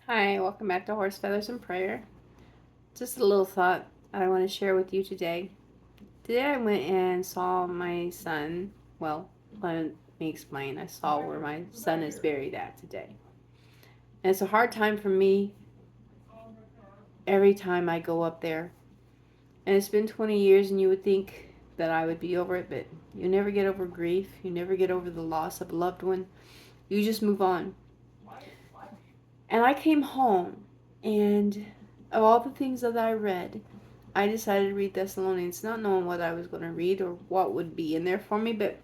Hi, welcome back to Horse Feathers and Prayer. Just a little thought I want to share with you today. Today I went and saw my son. Well, let me explain. I saw where my son is buried at today. And it's a hard time for me every time I go up there. And it's been 20 years, and you would think that I would be over it, but you never get over grief. You never get over the loss of a loved one. You just move on. And I came home, and of all the things that I read, I decided to read Thessalonians, not knowing what I was going to read or what would be in there for me, but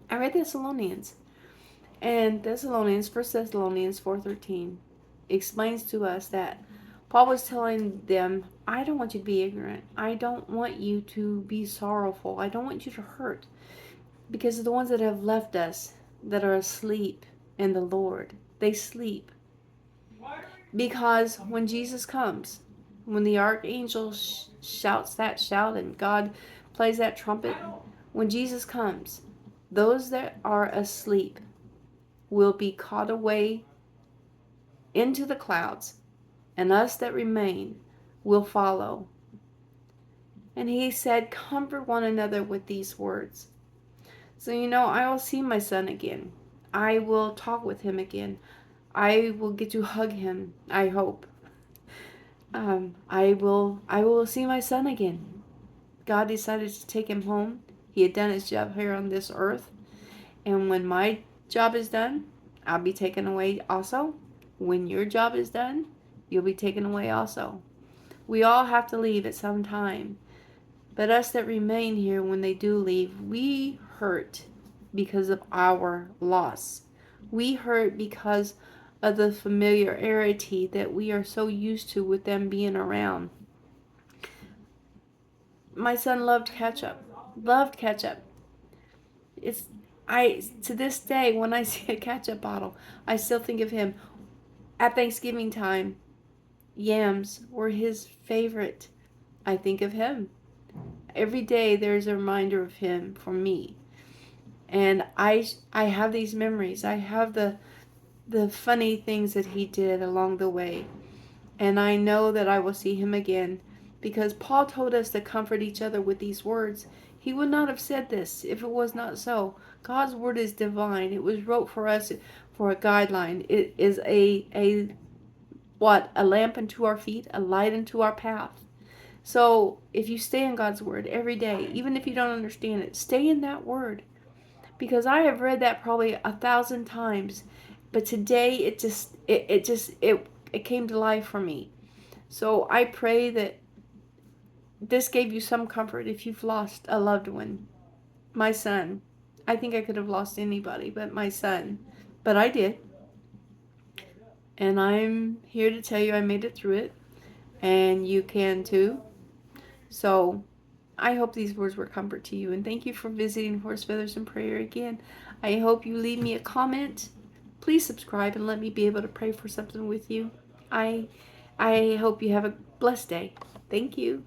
I read Thessalonians. And Thessalonians, 1 Thessalonians 4:13, explains to us that Paul was telling them, I don't want you to be ignorant. I don't want you to be sorrowful. I don't want you to hurt. Because of the ones that have left us, that are asleep in the Lord, they sleep. Because when Jesus comes, when the archangel shouts that shout and God plays that trumpet, when Jesus comes, those that are asleep will be caught away into the clouds, and us that remain will follow. And he said, comfort one another with these words. So, I will see my son again. I will talk with him again. I will get to hug him, I hope. I will see my son again. God decided to take him home. He had done his job here on this earth. And when my job is done, I'll be taken away also. When your job is done, you'll be taken away also. We all have to leave at some time. But us that remain here, when they do leave, we hurt because of our loss. We hurt because of the familiarity that we are so used to with them being around. My son loved ketchup. Loved ketchup. It's I to this day when I see a ketchup bottle, I still think of him. At Thanksgiving time, yams were his favorite. I think of him. Every day there's a reminder of him for me. And I have these memories. I have the funny things that he did along the way. And I know that I will see him again, because Paul told us to comfort each other with these words. He would not have said this if it was not so. God's word is divine. It was wrote for us for a guideline. It is a lamp unto our feet, a light unto our path. So if you stay in God's word every day, even if you don't understand it, stay in that word. Because I have read that probably 1,000 times, but today it came to life for me. So I pray that this gave you some comfort if you've lost a loved one. My son. I think I could have lost anybody but my son. But I did. And I'm here to tell you I made it through it. And you can too. So I hope these words were comfort to you. And thank you for visiting Horse Feathers and Prayer again. I hope you leave me a comment. Please subscribe and let me be able to pray for something with you. I hope you have a blessed day. Thank you.